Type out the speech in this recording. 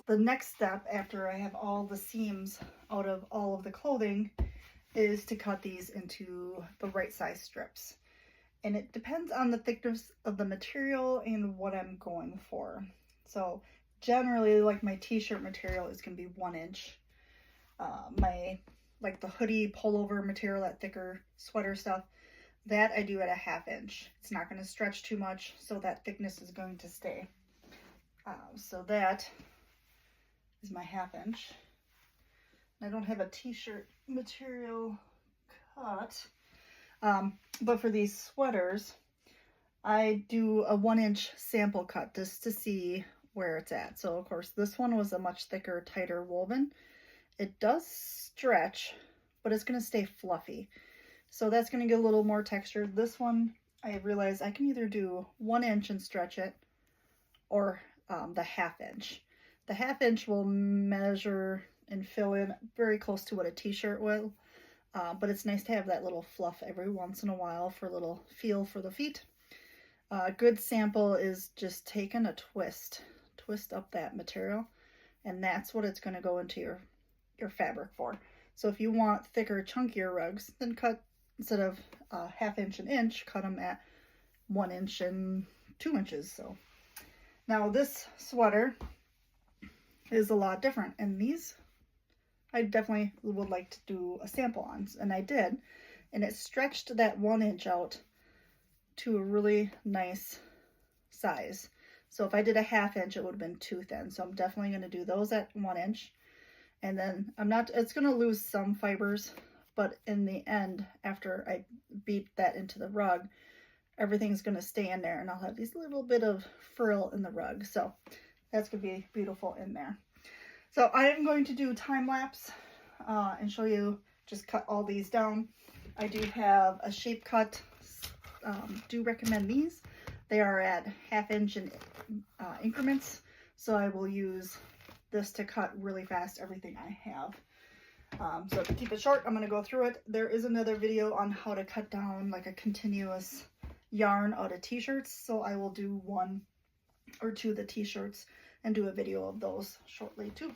the next step after I have all the seams out of all of the clothing is to cut these into the right size strips. And it depends on the thickness of the material and what I'm going for. So generally, like my t-shirt material is going to be 1 inch. Like the hoodie pullover material, that thicker sweater stuff, that I do at a 1/2 inch. It's not going to stretch too much, so that thickness is going to stay. So that is my 1/2 inch. I don't have a t-shirt material cut. But for these sweaters, I do a 1 inch sample cut just to see where it's at. So of course this one was a much thicker, tighter woven. It does stretch, but it's going to stay fluffy. So that's going to get a little more texture. This one, I realized I can either do 1 inch and stretch it, or the 1/2 inch. The 1/2 inch will measure and fill in very close to what a t-shirt will. But it's nice to have that little fluff every once in a while for a little feel for the feet. A good sample is just taking a twist up that material, and that's what it's going to go into your fabric for. So if you want thicker, chunkier rugs, then cut, instead of 1/2 inch and inch, cut them at 1 inch and 2 inches. So now this sweater is a lot different, and these I definitely would like to do a sample on, and I did, and it stretched that 1 inch out to a really nice size. So if I did a 1/2 inch, it would have been too thin. So I'm definitely going to do those at 1 inch, and then it's going to lose some fibers, but in the end, after I beat that into the rug, everything's going to stay in there, and I'll have these little bit of frill in the rug. So that's going to be beautiful in there. So I'm going to do time lapse and show you, just cut all these down. I do have a shape cut. Do recommend these. They are at 1/2 inch in increments. So I will use this to cut really fast everything I have. So to keep it short, I'm going to go through it. There is another video on how to cut down like a continuous yarn out of t-shirts. So I will do 1 or 2 of the t-shirts and do a video of those shortly too.